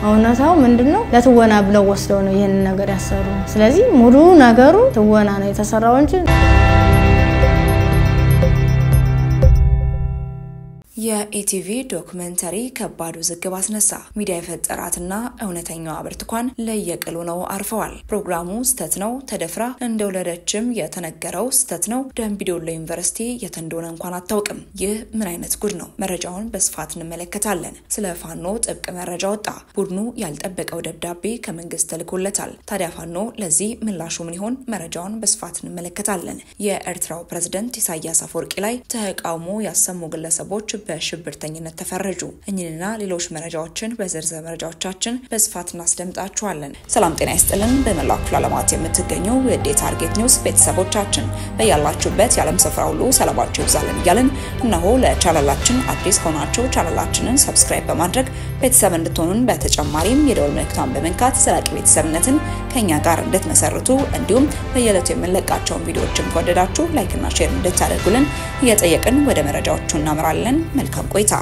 አውናታው ምንድነው ለትወና ብለው ወስደው ነው ይሄን ነገር ያሰሩ ስለዚህ ሙሉ ነገሩ ትወና ነው የተሰራው እንጂ የኢቲቪ ዶክመንተሪ ከባዱ ዝግብ አስነሳ ሚዲያ የፈጠራትና እውነተኛው ብርቱካን ለየቅሉ ነው አርፈዋል ፕሮግራሙ ስተት ነው ተደፍራ እንደወለደችም የተነገረው ስተት ነው ደምቢዶሎ ዩኒቨርሲቲ የተንዶነ እንኳን አታውቅም ይህ ምን አይነት ጉድ ነው መረጃውን በስፋት እንመለከታለን ስለ ፋኖ ጥብቅ መረጃ ወጣ ቡድኑ ያልጠበቀው ደብዳቤ ከመንግስት ተልኮለታል ታዲያ ፋኖ ለዚህ ምላሹ ምን ይሆን መረጃውን በስፋት እንመለከታለን የኤርትራው ፕሬዝዳንት ኢሳያስ አፈወርቂ ላይ ተቃውሞ ያሰሙ ግለሰቦች በሽብርተኝነት ተፈረጁ እኚህና ሌሎች መረጃዎችን በዝርዝር መረጃዎቻችን በስፋት እናስደምጣችኋለን ሰላም ጤና ይስጥልን በመላው ዓለማት የምትገኙ የዴ ታርጌት ኒውስ ቤተሰቦቻችን በያላችሁበት የዓለም ስፍራ ሁሉ ሰላማችሁ ይብዛልን ይያልን እነሆ ለቻናላችን አዲስ ሆናችሁ ቻናላችንን ሰብስክራይብ በማድረግ ቤተሰብ እንድትሆኑን በተጨማሪም የደወል ምልክቱን በመንካት ዘላቂ ቤተሰብነትን ከኛ ጋር እንድትመሰርቱ እንዲሁም በየዕለቱ የምንለቃቸውን ቪዲዮዎችን ከወደዳችሁ ላይክ እና ሼር እንድታደርጉልን እየጠየቅን ወደ መረጃዎቹ እናመራለን መልካም ቆይታ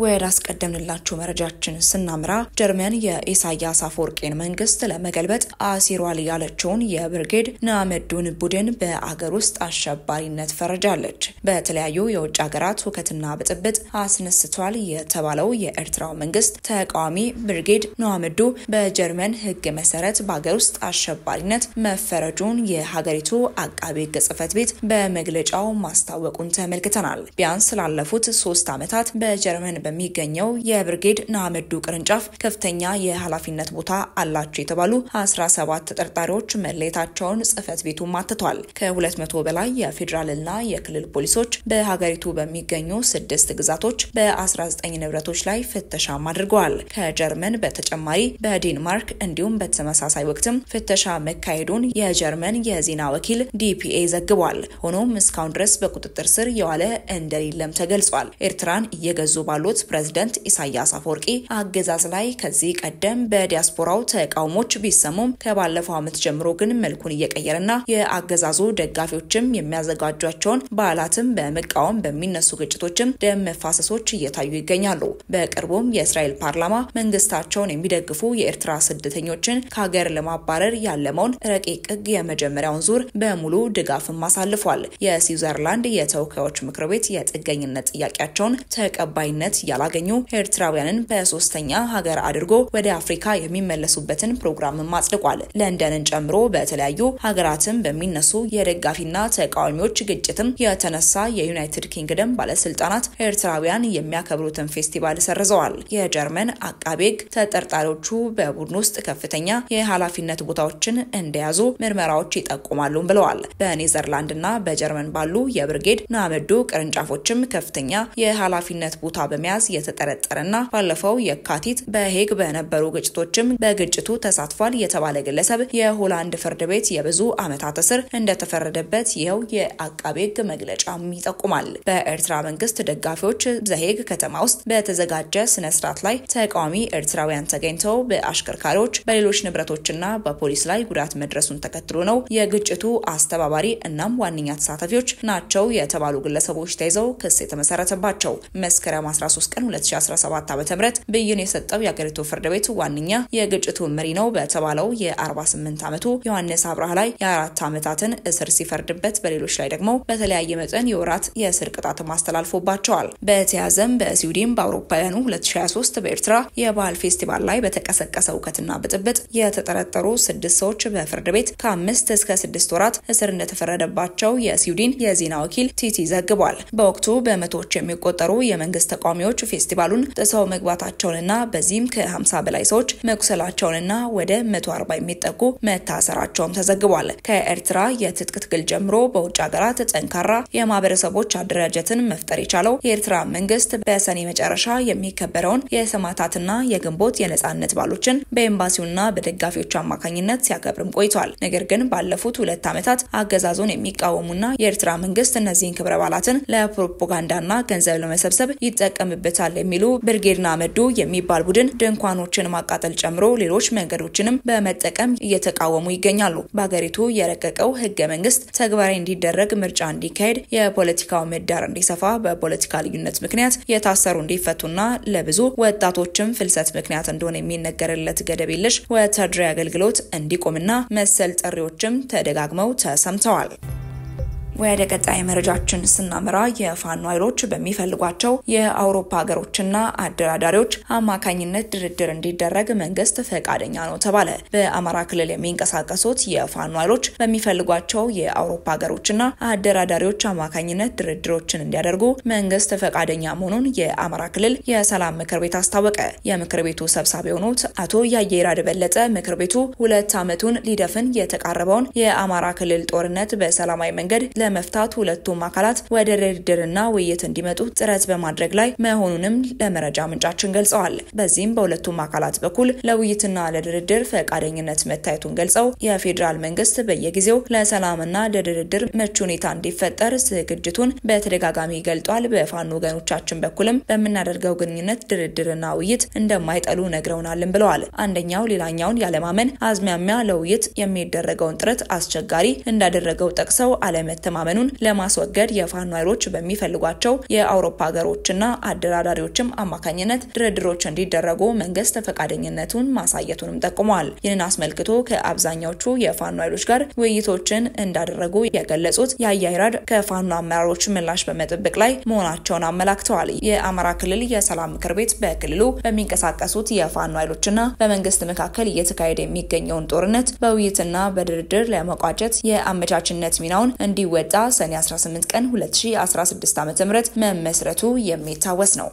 ወራስ ቀደምንላችሁ መረጃችን ስናምራ ጀርመን የኢሳያስ አፈወርቂን መንግስት ለመገልበጥ አሲሯል ያለችውን የብርጌድ ንሓመዱን ቡድን በአገር ውስጥ አሸባሪነት ፈረጃለች በተለያዩ የውጭ ሀገራት ሁከትና ብጥብጥ አስነስቷል የተባለው የኤርትራው መንግስት ተቃዋሚ ብርጌድ ንሓመዱ በጀርመን ህግ መሰረት በአገር ውስጥ አሸባሪነት መፈረጁን የሀገሪቱ አቃቤ ህግ ጽሕፈት ቤት በመግለጫው ማስታወቁን ተመልክተናል ቢያንስ ላለፉት 3 ዓመታት በጀርመን በሚገኘው የብርጌድ ንሓመዱ ቅርንጫፍ ከፍተኛ የኃላፊነት ቦታ አላቸው የተባሉ 17 ተጠርጣሪዎች መለየታቸውን ጽሕፈት ቤቱ ማትቷል ከ200 በላይ የፌደራልና የክልል ፖሊሶች በሀገሪቱ በሚገኙ 6 ግዛቶች በ19 ንብረቶች ላይ ፍተሻ አድርገዋል ከጀርመን በተጨማሪ በዴንማርክ እንዲሁም በተመሳሳይ ወቅትም ፍተሻ መካሄዱን የጀርመን የዜና ወኪል ዲፒኤ ዘግቧል ሆኖም እስካሁን ድረስ በቁጥጥር ስር የዋለ እንደሌለም ተገልጿል ኤርትራን እየገዙ ባሉ ፕሬዝዳንት ኢሳያስ አፈወርቂ አገዛዝ ላይ ከዚህ ቀደም በዲያስፖራው ተቃውሞች ቢሰሙም ከባለፈው ዓመት ጀምሮ ግን መልኩን እየቀየረና የአገዛዙ ደጋፊዎችም የሚያዘጋጇቸውን በዓላትም በመቃወም በሚነሱ ግጭቶችም ደም መፋሰሶች እየታዩ ይገኛሉ በቅርቡም የእስራኤል ፓርላማ መንግስታቸውን የሚደግፉ የኤርትራ ስደተኞችን ከሀገር ለማባረር ያለመውን ረቂቅ ሕግ የመጀመሪያውን ዙር በሙሉ ድጋፍም አሳልፏል የስዊዘርላንድ የተወካዮች ምክር ቤት የጥገኝነት ጥያቄያቸውን ተቀባይነት ያላገኙ ኤርትራውያንን በሶስተኛ ሀገር አድርጎ ወደ አፍሪካ የሚመለሱበትን ፕሮግራም ማጽደቋል ለንደንን ጨምሮ በተለያዩ ሀገራትም በሚነሱ የደጋፊና ተቃዋሚዎች ግጭትም የተነሳ የዩናይትድ ኪንግደም ባለስልጣናት ኤርትራውያን የሚያከብሩትን ፌስቲቫል ሰርዘዋል የጀርመን አቃቤ ህግ ተጠርጣሪዎቹ በቡድን ውስጥ ከፍተኛ የኃላፊነት ቦታዎችን እንደያዙ ምርመራዎች ይጠቁማሉ ብለዋል በኔዘርላንድና በጀርመን ባሉ የብርጌድ ንሓመዱ ቅርንጫፎችም ከፍተኛ የኃላፊነት ቦታ በመያዝ የተጠረጠረና ባለፈው የካቲት በሄግ በነበሩ ግጭቶችም በግጭቱ ተሳትፏል የተባለ ግለሰብ የሆላንድ ፍርድ ቤት የብዙ ዓመታት እስር እንደተፈረደበት ይኸው የአቃቤ ህግ መግለጫም ይጠቁማል በኤርትራ መንግስት ደጋፊዎች በሄግ ከተማ ውስጥ በተዘጋጀ ስነ ስርዓት ላይ ተቃዋሚ ኤርትራውያን ተገኝተው በአሽከርካሪዎች በሌሎች ንብረቶችና በፖሊስ ላይ ጉዳት መድረሱን ተከትሎ ነው የግጭቱ አስተባባሪ እናም ዋነኛ ተሳታፊዎች ናቸው የተባሉ ግለሰቦች ተይዘው ክስ የተመሰረተባቸው መስከረም 13 ቀን 2017 ዓ.ም ብይን የሰጠው የሀገሪቱ ፍርድ ቤት ዋነኛ የግጭቱ መሪ ነው በተባለው የ48 ዓመቱ ዮሐንስ አብርሃ ላይ የ4 ዓመታትን እስር ሲፈርድበት በሌሎች ላይ ደግሞ በተለያየ መጠን የወራት የእስር ቅጣት ማስተላለፎባቸዋል በተያዘም በስዊድን በአውሮፓውያኑ 2023 በኤርትራ የባህል ፌስቲቫል ላይ በተቀሰቀሰው ሁከትና ብጥብጥ የተጠረጠሩ 6 ሰዎች በፍርድ ቤት ከ5 እስከ 6 ወራት እስር እንደተፈረደባቸው የስዊድን የዜና ወኪል ቲቲ ዘግቧል በወቅቱ በመቶዎች የሚቆጠሩ የመንግስት ተቃዋሚዎች ፌስቲቫሉን ጥሰው መግባታቸውንና በዚህም ከ50 በላይ ሰዎች መቁሰላቸውንና ወደ 140 የሚጠጉ መታሰራቸውም ተዘግቧል ከኤርትራ የትጥቅ ትግል ጀምሮ በውጭ ሀገራት ጠንካራ የማህበረሰቦች አደረጃጀትን መፍጠር የቻለው የኤርትራ መንግስት በሰኔ መጨረሻ የሚከበረውን የሰማዕታትና የግንቦት የነጻነት በዓሎችን በኤምባሲውና በደጋፊዎቹ አማካኝነት ሲያከብርም ቆይቷል ነገር ግን ባለፉት 2 ዓመታት አገዛዙን የሚቃወሙና የኤርትራ መንግስት እነዚህን ክብረ በዓላትን ለፕሮፓጋንዳና ገንዘብ ለመሰብሰብ ይጠቀምበት ይጠቀምበታል የሚሉ ብርጌድ ንሓመዱ የሚባል ቡድን ድንኳኖችን ማቃጠል ጨምሮ ሌሎች መንገዶችንም በመጠቀም እየተቃወሙ ይገኛሉ። በአገሪቱ የረቀቀው ህገ መንግስት ተግባራዊ እንዲደረግ ምርጫ እንዲካሄድ የፖለቲካው ምህዳር እንዲሰፋ በፖለቲካ ልዩነት ምክንያት የታሰሩ እንዲፈቱና ለብዙ ወጣቶችም ፍልሰት ምክንያት እንደሆነ የሚነገርለት ገደብ የለሽ ወታደራዊ አገልግሎት እንዲቆምና መሰል ጥሪዎችም ተደጋግመው ተሰምተዋል። ወደ ቀጣይ መረጃችን ስናመራ የፋኖ ኃይሎች በሚፈልጓቸው የአውሮፓ ሀገሮችና አደራዳሪዎች አማካኝነት ድርድር እንዲደረግ መንግስት ፈቃደኛ ነው ተባለ። በአማራ ክልል የሚንቀሳቀሱት የፋኖ ኃይሎች በሚፈልጓቸው የአውሮፓ ሀገሮችና አደራዳሪዎች አማካኝነት ድርድሮችን እንዲያደርጉ መንግስት ፈቃደኛ መሆኑን የአማራ ክልል የሰላም ምክር ቤት አስታወቀ። የምክር ቤቱ ሰብሳቢ የሆኑት አቶ ያየይራድ በለጠ ምክር ቤቱ 2 ዓመቱን ሊደፍን የተቃረበውን የአማራ ክልል ጦርነት በሰላማዊ መንገድ ለመፍታት ሁለቱም አካላት ወደ ድርድርና ውይይት እንዲመጡ ጥረት በማድረግ ላይ መሆኑንም ለመረጃ ምንጫችን ገልጸዋል። በዚህም በሁለቱም አካላት በኩል ለውይይትና ለድርድር ፈቃደኝነት መታየቱን ገልጸው የፌዴራል መንግስት በየጊዜው ለሰላምና ለድርድር ምቹ ሁኔታ እንዲፈጠር ዝግጅቱን በተደጋጋሚ ገልጿል። በፋኖ ወገኖቻችን በኩልም በመናደርገው ግንኙነት ድርድርና ውይይት እንደማይጠሉ ነግረውናልም ብለዋል። አንደኛው ሌላኛውን ያለማመን አዝማሚያ ለውይይት የሚደረገውን ጥረት አስቸጋሪ እንዳደረገው ጠቅሰው አለመተማመኑን ለማስወገድ የፋኖ ኃይሎች በሚፈልጓቸው የአውሮፓ ሀገሮችና አደራዳሪዎችም አማካኝነት ድርድሮች እንዲደረጉ መንግስት ፈቃደኝነቱን ማሳየቱንም ጠቁመዋል። ይህንን አስመልክቶ ከአብዛኛዎቹ የፋኖ ኃይሎች ጋር ውይይቶችን እንዳደረጉ የገለጹት ያየይራድ ከፋኖ አመራሮች ምላሽ በመጠበቅ ላይ መሆናቸውን አመላክተዋል። የአማራ ክልል የሰላም ምክር ቤት በክልሉ በሚንቀሳቀሱት የፋኖ ኃይሎችና በመንግስት መካከል እየተካሄደ የሚገኘውን ጦርነት በውይይትና በድርድር ለመቋጨት የአመቻችነት ሚናውን እንዲወጣ ሰኔ 18 ቀን 2016 ዓ.ም መመስረቱ የሚታወስ ነው።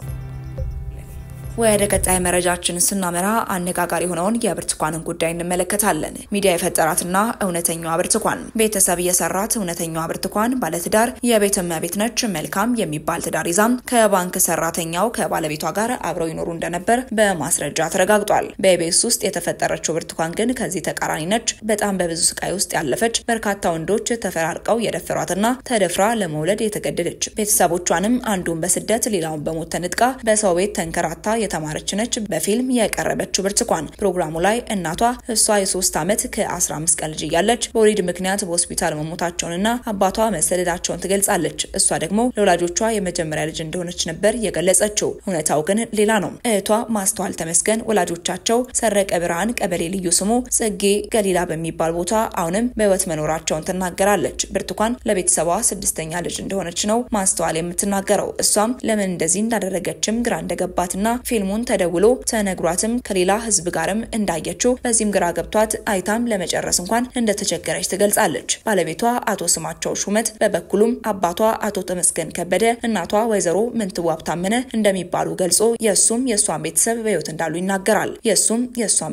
ወደ ቀጣይ መረጃችን ስናመራ አነጋጋሪ ሆነውን የብርቱካንን ጉዳይ እንመለከታለን። ሚዲያ የፈጠራትና እውነተኛዋ ብርቱካን ቤተሰብ የሰራት እውነተኛዋ ብርቱካን ባለትዳር የቤት እመቤት ነች። መልካም የሚባል ትዳር ይዛም ከባንክ ሰራተኛው ከባለቤቷ ጋር አብረው ይኖሩ እንደነበር በማስረጃ ተረጋግጧል። በኢቢኤስ ውስጥ የተፈጠረችው ብርቱካን ግን ከዚህ ተቃራኒ ነች። በጣም በብዙ ስቃይ ውስጥ ያለፈች፣ በርካታ ወንዶች ተፈራርቀው የደፈሯትና ተደፍራ ለመውለድ የተገደደች፣ ቤተሰቦቿንም አንዱን በስደት ሌላውን በሞት ተንጥቃ በሰው ቤት ተንከራታ የተማረች ነች። በፊልም የቀረበችው ብርቱካን ፕሮግራሙ ላይ እናቷ እሷ የ3 ዓመት ከ15 ቀን ልጅ እያለች በወሊድ ምክንያት በሆስፒታል መሞታቸውንና አባቷ መሰደዳቸውን ትገልጻለች። እሷ ደግሞ ለወላጆቿ የመጀመሪያ ልጅ እንደሆነች ነበር የገለጸችው። እውነታው ግን ሌላ ነው። እህቷ ማስተዋል ተመስገን ወላጆቻቸው ሰረቀ ብርሃን ቀበሌ ልዩ ስሙ ጽጌ ገሊላ በሚባል ቦታ አሁንም በህይወት መኖራቸውን ትናገራለች። ብርቱካን ለቤተሰቧ 6ኛ ልጅ እንደሆነች ነው ማስተዋል የምትናገረው። እሷም ለምን እንደዚህ እንዳደረገችም ግራ እንደገባትና ፊልሙን ተደውሎ ተነግሯትም ከሌላ ህዝብ ጋርም እንዳየችው በዚህም ግራ ገብቷት አይታም ለመጨረስ እንኳን እንደተቸገረች ትገልጻለች። ባለቤቷ አቶ ስማቸው ሹመት በበኩሉም አባቷ አቶ ተመስገን ከበደ እናቷ ወይዘሮ ምንትዋብ ታመነ እንደሚባሉ ገልጾ የሱም የሷን ቤተሰብ በህይወት እንዳሉ ይናገራል። የሷን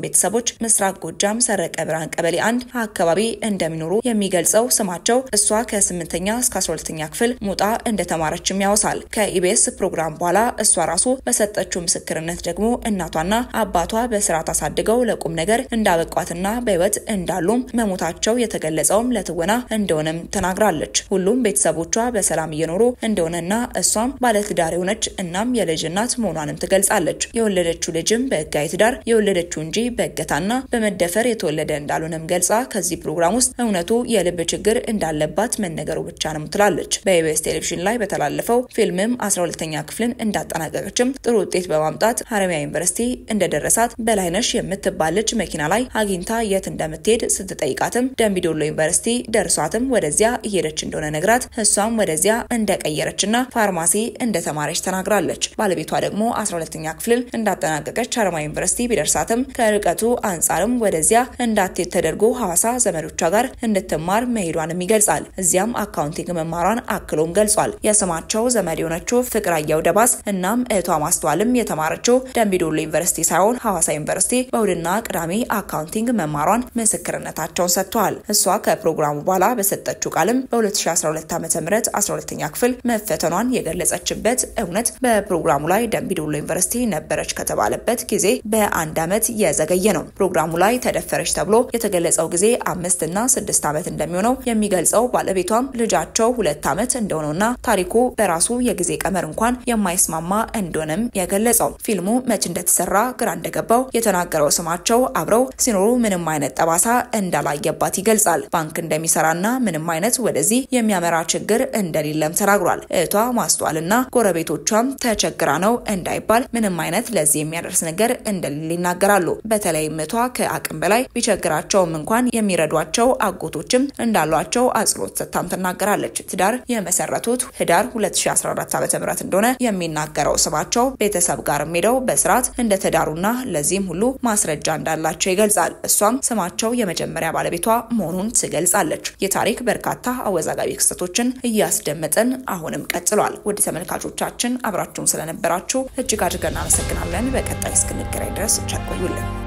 ቤተሰቦች ምስራቅ ጎጃም ሰረቀ ብርሃን ቀበሌ 1 አካባቢ እንደሚኖሩ የሚገልጸው ስማቸው እሷ ከ8ኛ እስከ 12ኛ ክፍል ሙጣ እንደተማረችም ያወሳል። ከኢቢኤስ ፕሮግራም በኋላ እሷ ራሱ በሰጠችው ምስክርነት ደግሞ እናቷና አባቷ በስርዓት አሳድገው ለቁም ነገር እንዳበቋትና በህይወት እንዳሉ መሞታቸው የተገለጸውም ለትወና እንደሆነም ተናግራለች። ሁሉም ቤተሰቦቿ በሰላም እየኖሩ እንደሆነና እሷም ባለትዳር ሆነች እናም የልጅ እናት መሆኗንም ትገልጻለች። የወለደችው ልጅም በህጋዊ ትዳር የወለደችው እንጂ በእገታና በመደፈር የተወለደ እንዳልሆነም ገልጻ ከዚህ ፕሮግራም ውስጥ እውነቱ የልብ ችግር እንዳለባት መነገሩ ብቻ ነው ትላለች። በኢቢኤስ ቴሌቪዥን ላይ በተላለፈው ፊልምም 12ኛ ክፍልን እንዳጠናቀቀችም ጥሩ ውጤት በማምጣት ሀረማያ ዩኒቨርሲቲ እንደደረሳት በላይነሽ የምትባል ልጅ መኪና ላይ አግኝታ የት እንደምትሄድ ስትጠይቃትም ደምቢዶሎ ዩኒቨርሲቲ ደርሷትም ወደዚያ እየሄደች እንደሆነ ነግራት እሷም ወደዚያ እንደቀየረችና ፋርማሲ እንደተማረች ተናግራለች። ባለቤቷ ደግሞ 12ኛ ክፍል እንዳጠናቀቀች ሀረማያ ዩኒቨርሲቲ ቢደርሳትም ከርቀቱ አንጻርም ወደዚያ እንዳትሄድ ተደርጎ ሐዋሳ ዘመዶቿ ጋር እንድትማር መሄዷንም ይገልጻል። እዚያም አካውንቲንግ መማሯን አክሎም ገልጿል። የስማቸው ዘመድ የሆነችው ፍቅራየው ደባስ እናም እህቷ ማስተዋልም የተማረ የተማረችው ደምቢዶሎ ዩኒቨርሲቲ ሳይሆን ሐዋሳ ዩኒቨርሲቲ በእሁድና ቅዳሜ አካውንቲንግ መማሯን ምስክርነታቸውን ሰጥተዋል። እሷ ከፕሮግራሙ በኋላ በሰጠችው ቃልም በ2012 ዓ.ም 12ኛ ክፍል መፈተኗን የገለጸችበት እውነት በፕሮግራሙ ላይ ደምቢዶሎ ዩኒቨርሲቲ ነበረች ከተባለበት ጊዜ በ1 ዓመት የዘገየ ነው። ፕሮግራሙ ላይ ተደፈረች ተብሎ የተገለጸው ጊዜ 5 እና 6 ዓመት እንደሚሆነው የሚገልጸው ባለቤቷም ልጃቸው 2 ዓመት እንደሆነና ታሪኩ በራሱ የጊዜ ቀመር እንኳን የማይስማማ እንደሆነም የገለጸው ፊልሙ መች እንደተሰራ ግራ እንደገባው የተናገረው ስማቸው አብረው ሲኖሩ ምንም አይነት ጠባሳ እንዳላየባት ይገልጻል። ባንክ እንደሚሰራና ምንም አይነት ወደዚህ የሚያመራ ችግር እንደሌለም ተናግሯል። እህቷ ማስተዋልና ጎረቤቶቿም ተቸግራ ነው እንዳይባል ምንም አይነት ለዚህ የሚያደርስ ነገር እንደሌለ ይናገራሉ። በተለይ እህቷ ከአቅም በላይ ቢቸግራቸውም እንኳን የሚረዷቸው አጎቶችም እንዳሏቸው አጽንኦት ሰጥታም ተናገራለች። ትዳር የመሰረቱት ህዳር 2014 ዓ.ም እንደሆነ የሚናገረው ስማቸው ቤተሰብ ጋር ሄደው በስርዓት እንደተዳሩና ለዚህም ሁሉ ማስረጃ እንዳላቸው ይገልጻል። እሷም ስማቸው የመጀመሪያ ባለቤቷ መሆኑን ትገልጻለች። የታሪክ በርካታ አወዛጋቢ ክስተቶችን እያስደመጠን አሁንም ቀጥሏል። ወደ ተመልካቾቻችን አብራችሁን ስለነበራችሁ እጅግ አድርገን እናመሰግናለን። በቀጣይ እስክንገናኝ ድረስ ቸር ቆዩልን።